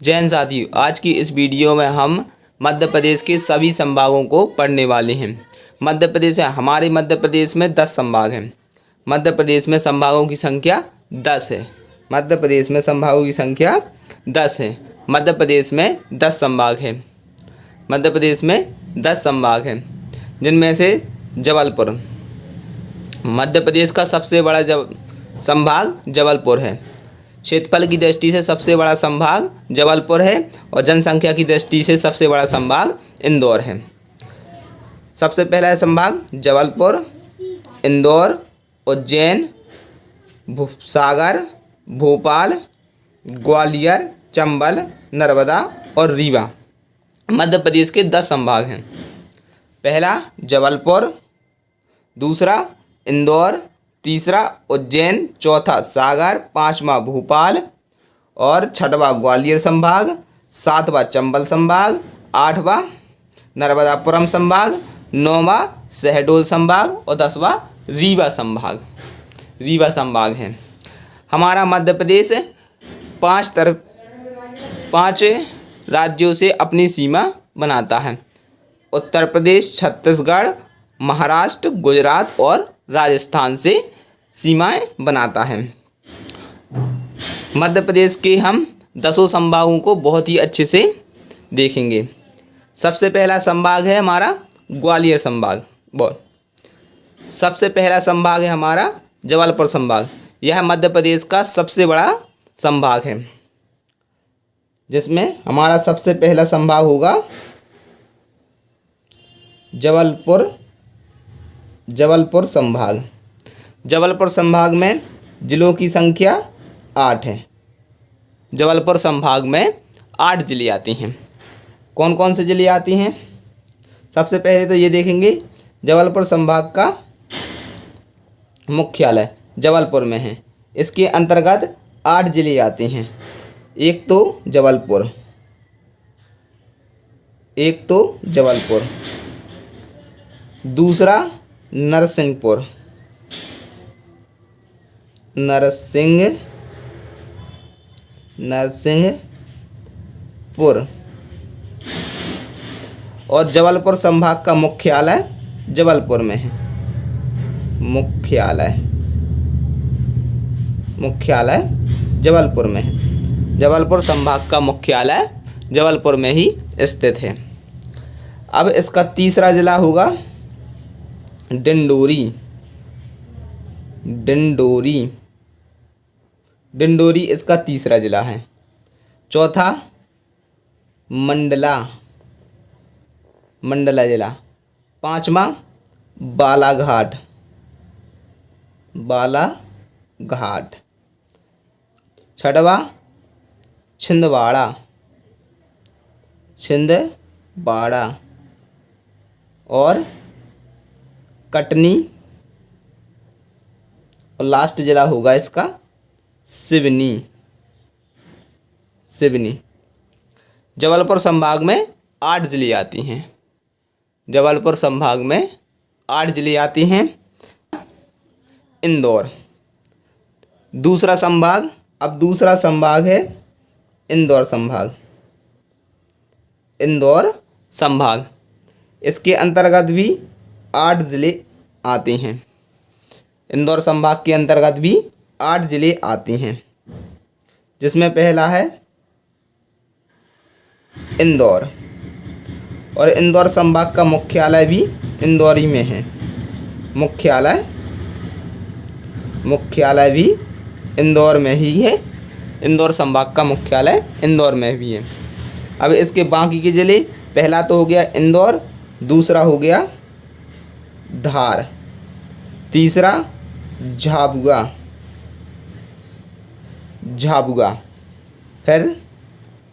जैन साथियों, आज की इस वीडियो में हम मध्य प्रदेश के सभी संभागों को पढ़ने वाले हैं। मध्य प्रदेश है, हमारे मध्य प्रदेश में 10 संभाग हैं। मध्य प्रदेश में संभागों की संख्या 10 है। मध्य प्रदेश में संभागों की संख्या 10 है। मध्य प्रदेश में 10 संभाग हैं। मध्य प्रदेश में 10 संभाग हैं, जिनमें से जबलपुर मध्य प्रदेश का सबसे बड़ा संभाग जबलपुर है। क्षेत्रफल की दृष्टि से सबसे बड़ा संभाग जबलपुर है और जनसंख्या की दृष्टि से सबसे बड़ा संभाग इंदौर है। सबसे पहला संभाग जबलपुर, इंदौर, उज्जैन, सागर, भोपाल, ग्वालियर, चंबल, नर्मदा और रीवा मध्य प्रदेश के 10 संभाग हैं। पहला जबलपुर, दूसरा इंदौर, तीसरा उज्जैन, चौथा सागर, पांचवा भोपाल और छठवां ग्वालियर संभाग, सातवां चंबल संभाग, आठवां नर्मदापुरम संभाग, नौवां शहडोल संभाग और 10वां रीवा संभाग है। हमारा मध्य प्रदेश 5 राज्यों से अपनी सीमा बनाता है। उत्तर प्रदेश, छत्तीसगढ़, महाराष्ट्र, गुजरात और राजस्थान से सीमाएं बनाता है। मध्य प्रदेश के हम 10 संभागों को बहुत ही अच्छे से देखेंगे। सबसे पहला संभाग है हमारा ग्वालियर संभाग। सबसे पहला संभाग है हमारा जबलपुर संभाग। यह मध्य प्रदेश का सबसे बड़ा संभाग है, जिसमें हमारा सबसे पहला संभाग होगा जबलपुर संभाग। जबलपुर संभाग में जिलों की संख्या 8 है। जबलपुर संभाग में 8 जिले आते हैं। कौन कौन से जिले आते हैं? सबसे पहले तो ये देखेंगे, जबलपुर संभाग का मुख्यालय जबलपुर में है। इसके अंतर्गत 8 जिले आते हैं। एक तो जबलपुर, दूसरा नरसिंहपुर और जबलपुर संभाग का मुख्यालय जबलपुर में है। मुख्यालय जबलपुर में है। जबलपुर संभाग का मुख्यालय जबलपुर में ही स्थित है। अब इसका तीसरा जिला होगा डिंडोरी इसका तीसरा जिला है। चौथा मंडला जिला। पांचवा बालाघाट। छठवा छिंदवाड़ा और कटनी और लास्ट जिला होगा इसका सिवनी। जबलपुर संभाग में 8 जिले आती हैं। जबलपुर संभाग में 8 जिले आती हैं। इंदौर दूसरा संभाग। अब दूसरा संभाग है इंदौर संभाग। इसके अंतर्गत भी 8 जिले आते हैं। इंदौर संभाग के अंतर्गत भी 8 जिले आते हैं, जिसमें पहला है इंदौर। और इंदौर संभाग का मुख्यालय भी इंदौर ही में है। मुख्यालय भी इंदौर में ही है। इंदौर संभाग का मुख्यालय इंदौर में भी है। अब इसके बाकी के जिले, पहला तो हो गया इंदौर, दूसरा हो गया धार, तीसरा झाबुआ, फिर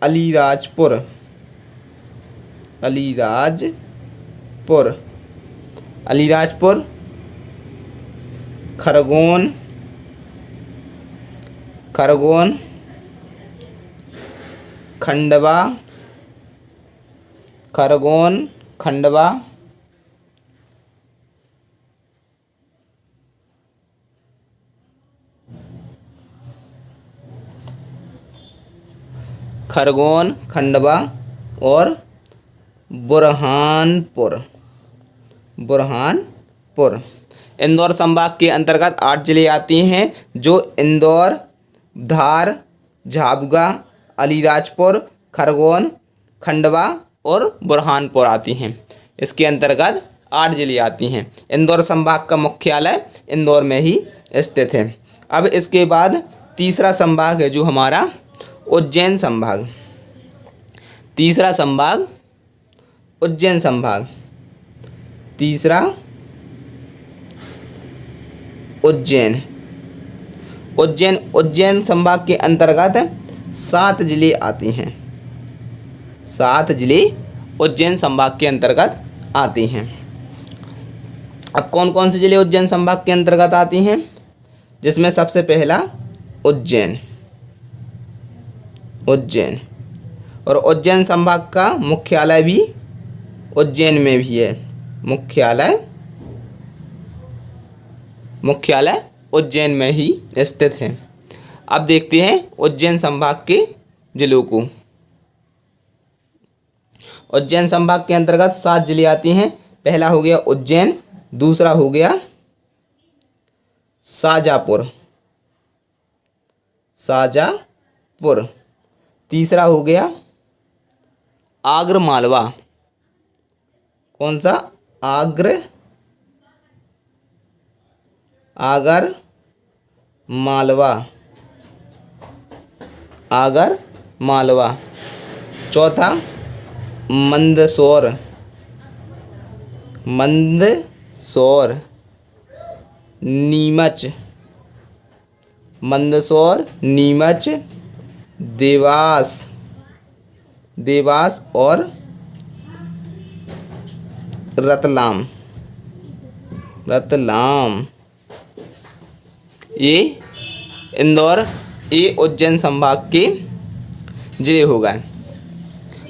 अलीराजपुर, खरगोन, खंडवा, खरगोन, खंडवा और बुरहानपुर। इंदौर संभाग के अंतर्गत 8 जिले आते हैं, जो इंदौर, धार, झाबुआ, अलीराजपुर, खरगोन, खंडवा और बुरहानपुर आती हैं। इसके अंतर्गत 8 जिले आती हैं। इंदौर संभाग का मुख्यालय इंदौर में ही स्थित है। अब इसके बाद तीसरा संभाग है जो हमारा उज्जैन संभाग। तीसरा संभाग उज्जैन संभाग। तीसरा उज्जैन। उज्जैन संभाग के अंतर्गत 7 जिले आते हैं। 7 जिले उज्जैन संभाग के अंतर्गत आते हैं। अब कौन कौन से जिले उज्जैन संभाग के अंतर्गत आते हैं? जिसमें सबसे पहला उज्जैन और उज्जैन संभाग का मुख्यालय भी उज्जैन में भी है। मुख्यालय उज्जैन में ही स्थित है। अब देखते हैं उज्जैन संभाग के जिलों को। उज्जैन संभाग के अंतर्गत 7 जिले आते हैं। पहला हो गया उज्जैन, दूसरा हो गया शाजापुर, तीसरा हो गया आगर मालवा। कौन सा? आगर मालवा। चौथा मंदसौर। नीमच, देवास और रतलाम। ये उज्जैन संभाग के जिले हो गए।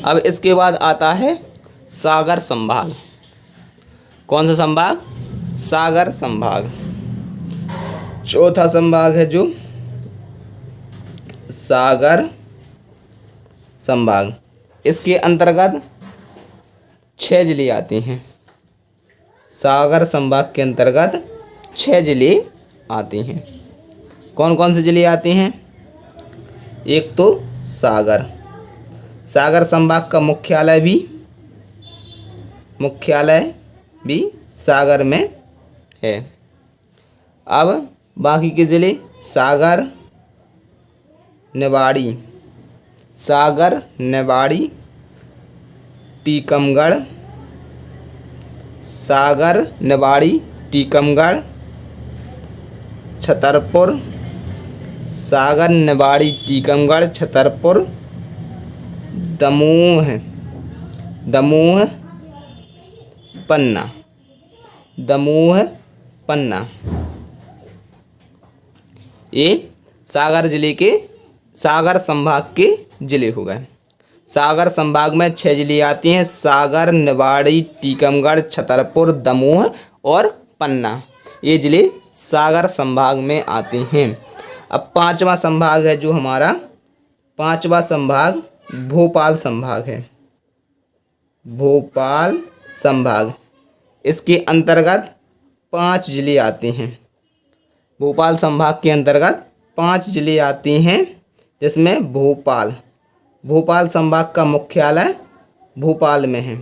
अब इसके बाद आता है सागर संभाग। कौन सा संभाग? सागर संभाग। चौथा संभाग है जो सागर संभाग। इसके अंतर्गत 6 जिले आते हैं। सागर संभाग के अंतर्गत 6 जिले आते हैं। कौन कौन से जिले आते हैं? एक तो सागर संभाग का मुख्यालय भी सागर में है। अब बाकी के ज़िले सागर, निवाड़ी, टीकमगढ़, छतरपुर, दमोह, पन्ना। ये सागर संभाग के जिले हो गए। सागर संभाग में 6 जिले आते हैं। सागर, निवाड़ी, टीकमगढ़, छतरपुर, दमोह और पन्ना, ये जिले सागर संभाग में आते हैं। अब 5वां संभाग है जो हमारा, 5वां संभाग भोपाल संभाग है। इसके अंतर्गत 5 जिले आते हैं। भोपाल संभाग के अंतर्गत 5 जिले आते हैं, जिसमें भोपाल संभाग का मुख्यालय भोपाल में है।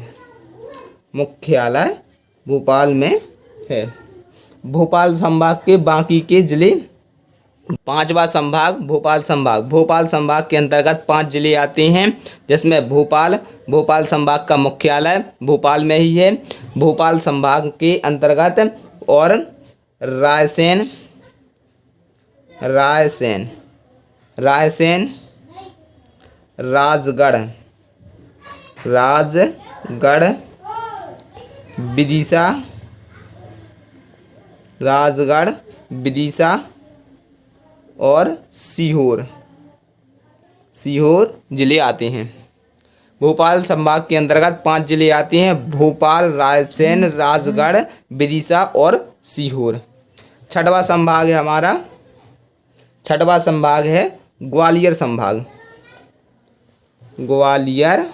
भोपाल संभाग के बाकी के जिले। 5वां संभाग भोपाल संभाग के अंतर्गत 5 जिले आते हैं, जिसमें भोपाल संभाग का मुख्यालय भोपाल में ही है। भोपाल संभाग के अंतर्गत और रायसेन, राजगढ़, विदिशा और सीहोर जिले आते हैं। भोपाल संभाग के अंतर्गत 5 जिले आते हैं। भोपाल, रायसेन, राजगढ़, विदिशा और सीहोर। 6वां संभाग है हमारा, ग्वालियर संभाग। ग्वालियर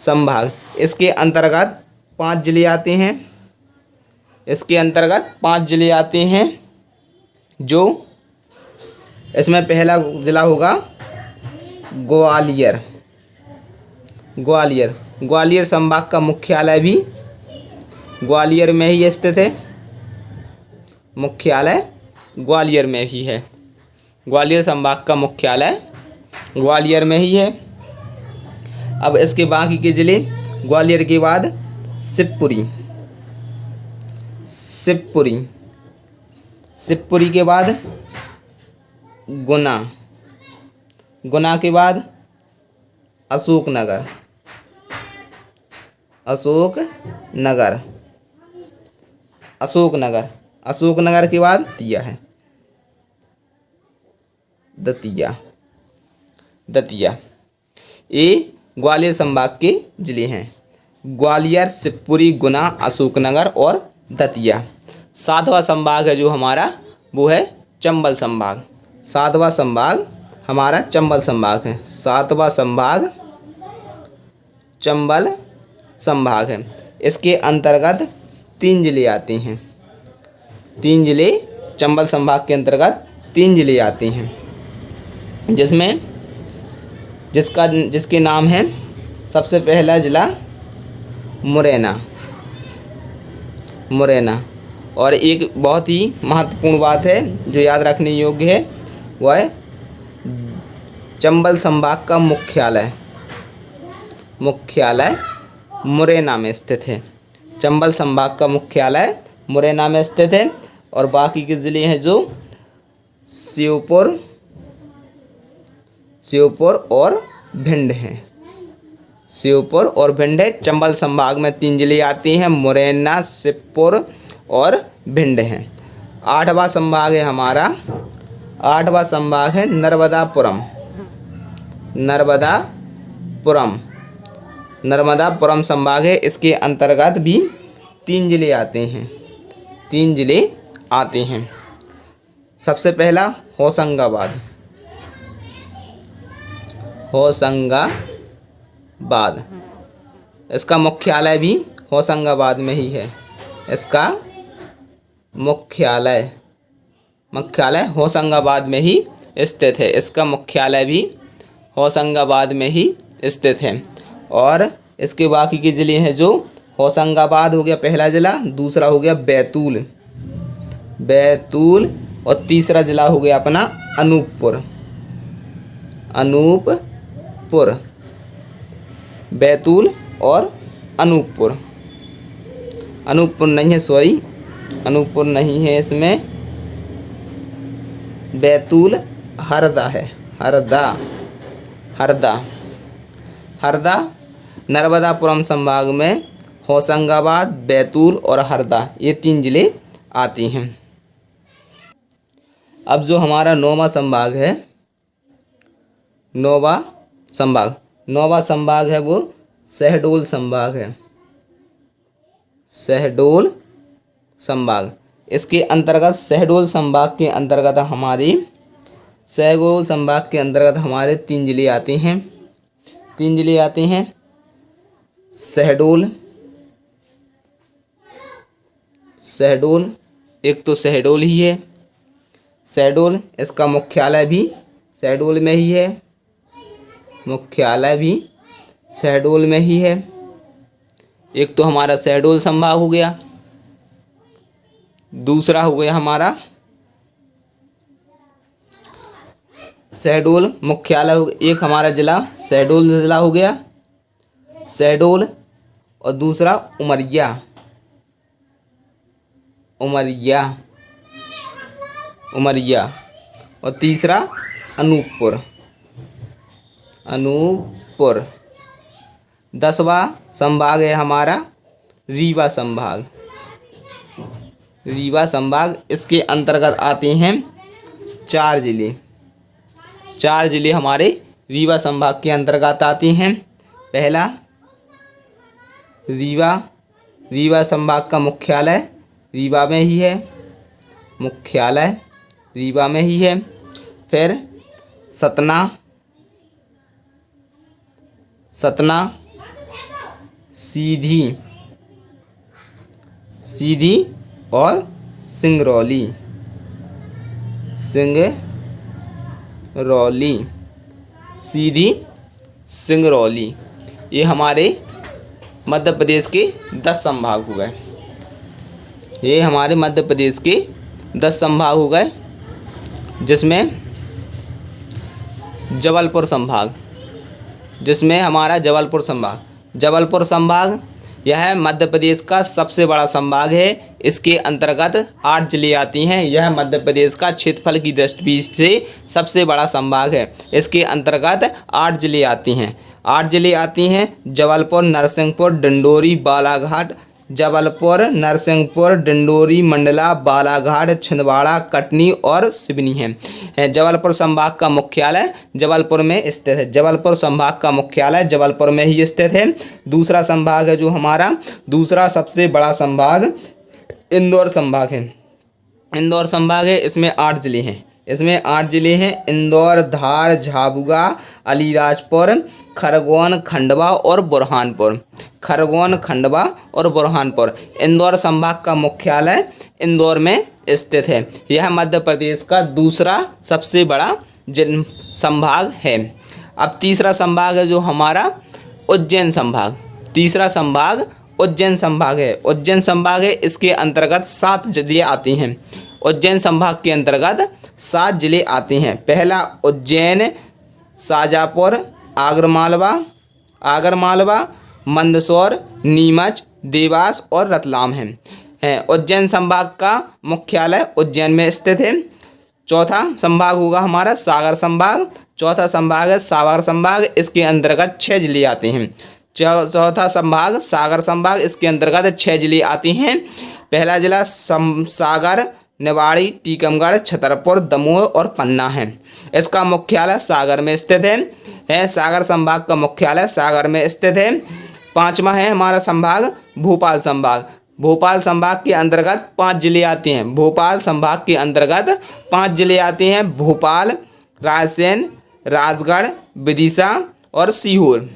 संभाग। इसके अंतर्गत 5 जिले आते हैं। इसके अंतर्गत 5 जिले आते हैं। जो इसमें पहला जिला होगा ग्वालियर। ग्वालियर ग्वालियर संभाग का मुख्यालय भी ग्वालियर में ही स्थित है। मुख्यालय ग्वालियर में ही है। ग्वालियर संभाग का मुख्यालय ग्वालियर में ही है। अब इसके बाकी के ज़िले, ग्वालियर के बाद शिवपुरी। शिवपुरी शिवपुरी के बाद गुना। गुना के बाद अशोकनगर। अशोकनगर अशोकनगर अशोकनगर के बाद दतिया है। दतिया ये ग्वालियर संभाग के जिले हैं। ग्वालियर, शिवपुरी, गुना, अशोकनगर और दतिया। 7वां संभाग है जो हमारा, वो है चंबल संभाग। 7वां संभाग हमारा चंबल संभाग है। 7वां संभाग चंबल संभाग है। इसके अंतर्गत 3 जिले आते हैं। 3 जिले चंबल संभाग के अंतर्गत 3 जिले आते हैं, जिसमें जिसके नाम हैं, सबसे पहला जिला मुरैना। मुरैना। और एक बहुत ही महत्वपूर्ण बात है जो याद रखने योग्य है, वह है चंबल संभाग का मुख्यालय मुरैना में स्थित है। चंबल संभाग का मुख्यालय मुरैना में स्थित है। और बाकी के ज़िले हैं जो श्योपुर और भिंड हैं। श्योपुर और भिंड है। चंबल संभाग में 3 जिले आते हैं, मुरैना, श्योपुर और भिंड हैं। 8वां संभाग है हमारा, 8वां संभाग है नर्मदापुरम। नर्मदापुरम संभाग है। इसके अंतर्गत भी 3 जिले आते हैं। 3 जिले आते हैं। सबसे पहला होशंगाबाद। इसका मुख्यालय भी होशंगाबाद में ही है। इसका मुख्यालय होशंगाबाद में ही स्थित है। इसका मुख्यालय भी होशंगाबाद में ही स्थित है। और इसके बाकी के ज़िले हैं जो, होशंगाबाद हो गया पहला ज़िला, दूसरा हो गया बैतूल और तीसरा ज़िला हो गया अपना अनूपपुर। बैतूल और अनूपपुर नहीं है, सॉरी, अनूपपुर नहीं है इसमें, बैतूल हरदा है। हरदा नर्मदापुरम संभाग में होशंगाबाद, बैतूल और हरदा, ये 3 जिले आते हैं। अब जो हमारा 9वां संभाग है, 9वां संभाग है वो शहडोल संभाग है। शहडोल संभाग। इसके अंतर्गत शहडोल संभाग के अंतर्गत हमारे 3 जिले आते हैं। 3 जिले आते हैं। शहडोल, एक तो शहडोल ही है। शहडोल, इसका मुख्यालय भी शहडोल में ही है। एक तो हमारा शहडोल संभाग हो गया। दूसरा हो गया हमारा शहडोल मुख्यालय हो गया। एक हमारा ज़िला शहडोल ज़िला हो गया, शहडोल, और दूसरा उमरिया और तीसरा अनूपपुर। 10वां संभाग है हमारा रीवा संभाग। इसके अंतर्गत आते हैं 4 जिले। 4 जिले हमारे रीवा संभाग के अंतर्गत आते हैं। पहला रीवा संभाग का मुख्यालय रीवा में ही है। फिर सतना सतना, सीधी, सीधी और सिंगरौली, सिंगरौली, सीधी, सिंगरौली। ये हमारे मध्य प्रदेश के 10 संभाग हो गए। ये हमारे मध्य प्रदेश के 10 संभाग हो गए, जिसमें जबलपुर संभाग, जिसमें हमारा जबलपुर संभाग यह मध्य प्रदेश का सबसे बड़ा संभाग है। इसके अंतर्गत 8 जिले आती हैं। यह मध्य प्रदेश का क्षेत्रफल की दृष्टि से सबसे बड़ा संभाग है। इसके अंतर्गत 8 जिले आती हैं। 8 जिले आती हैं जबलपुर, नरसिंहपुर, डिंडोरी, बालाघाट, जबलपुर, नरसिंहपुर, डिंडोरी, मंडला, बालाघाट, छिंदवाड़ा, कटनी और सिवनी है। जबलपुर संभाग का मुख्यालय जबलपुर में स्थित है। जबलपुर संभाग का मुख्यालय जबलपुर में ही स्थित है। दूसरा संभाग है जो हमारा दूसरा सबसे बड़ा संभाग इंदौर संभाग है। इंदौर संभाग है, इसमें 8 जिले हैं। इसमें 8 जिले हैं इंदौर, धार, झाबुआ, अलीराजपुर, खरगोन, खंडवा और बुरहानपुर। खरगोन, खंडवा और बुरहानपुर। इंदौर संभाग का मुख्यालय इंदौर में स्थित है। यह मध्य प्रदेश का दूसरा सबसे बड़ा संभाग है। अब तीसरा संभाग है जो हमारा उज्जैन संभाग। तीसरा संभाग उज्जैन संभाग है। उज्जैन संभाग है, इसके अंतर्गत 7 जिले आते हैं। उज्जैन संभाग के अंतर्गत 7 जिले आते हैं। पहला उज्जैन, शाजापुर, आगरमालवा, मंदसौर, नीमच, देवास और रतलाम हैं। उज्जैन संभाग का मुख्यालय उज्जैन में स्थित है। चौथा संभाग होगा हमारा सागर संभाग। चौथा संभाग है सागर संभाग। इसके अंतर्गत 6 जिले आते हैं। चौथा संभाग सागर संभाग, इसके अंतर्गत 6 जिले आते हैं। पहला जिला सागर, निवाड़ी, टीकमगढ़, छतरपुर, दमोह और पन्ना है। इसका मुख्यालय सागर में स्थित है। सागर संभाग का मुख्यालय सागर में स्थित है। पांचवा है हमारा संभाग भोपाल संभाग। भोपाल संभाग के अंतर्गत 5 जिले आते हैं। भोपाल संभाग के अंतर्गत 5 जिले आते हैं। भोपाल, रायसेन, राजगढ़, विदिशा और सीहोर।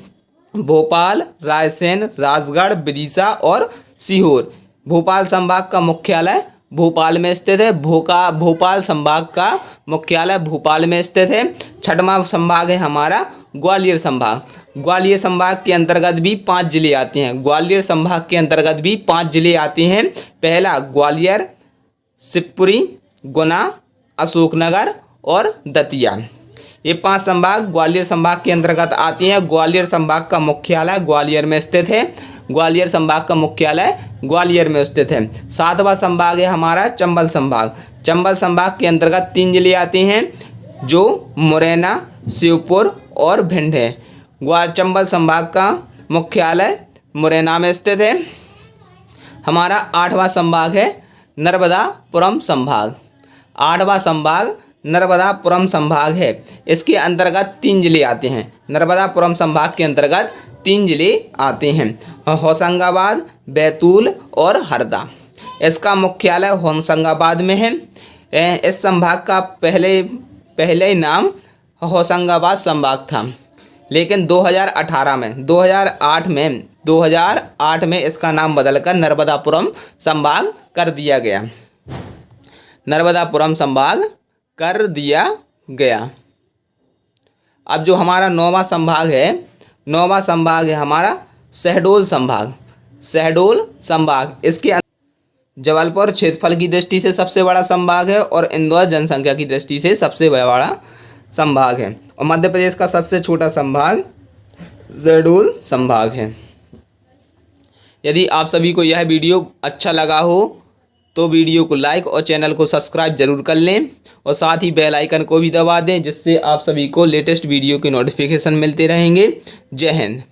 भोपाल, रायसेन, राजगढ़, विदिशा और सीहोर। भोपाल संभाग का मुख्यालय भोपाल में स्थित है। भोपाल संभाग का मुख्यालय भोपाल में स्थित है। छठवां संभाग है हमारा ग्वालियर संभाग। ग्वालियर संभाग के अंतर्गत भी 5 जिले आते हैं। ग्वालियर संभाग के अंतर्गत भी 5 जिले आते हैं। पहला ग्वालियर, शिवपुरी, गुना, अशोकनगर और दतिया। ये 5 संभाग ग्वालियर संभाग के अंतर्गत आते हैं। ग्वालियर संभाग का मुख्यालय ग्वालियर में स्थित है। ग्वालियर संभाग का मुख्यालय ग्वालियर में स्थित है। 7वां संभाग है हमारा चंबल संभाग। चंबल संभाग के अंतर्गत 3 जिले आते हैं जो मुरैना, शिवपुर और भिंड है। चंबल संभाग का मुख्यालय मुरैना में स्थित है। हमारा 8वां संभाग है नर्मदापुरम संभाग। 8वां संभाग नर्मदापुरम संभाग है। इसके अंतर्गत 3 जिले आते हैं। नर्मदापुरम संभाग के अंतर्गत 3 जिले आते हैं, होशंगाबाद, बैतूल और हरदा। इसका मुख्यालय होशंगाबाद में है। इस संभाग का पहले नाम होशंगाबाद संभाग था, लेकिन 2008 में इसका नाम बदलकर नर्मदापुरम संभाग कर दिया गया। नर्मदापुरम संभाग कर दिया गया। अब जो हमारा 9वां संभाग है, 9वां संभाग है हमारा शहडोल संभाग। शहडोल संभाग इसके जबलपुर क्षेत्रफल की दृष्टि से सबसे बड़ा संभाग है और इंदौर जनसंख्या की दृष्टि से सबसे बड़ा संभाग है। और मध्य प्रदेश का सबसे छोटा संभाग शहडोल संभाग है। यदि आप सभी को यह वीडियो अच्छा लगा हो तो वीडियो को लाइक और चैनल को सब्सक्राइब जरूर कर लें और साथ ही बेल आइकन को भी दबा दें, जिससे आप सभी को लेटेस्ट वीडियो के नोटिफिकेशन मिलते रहेंगे। जय हिंद।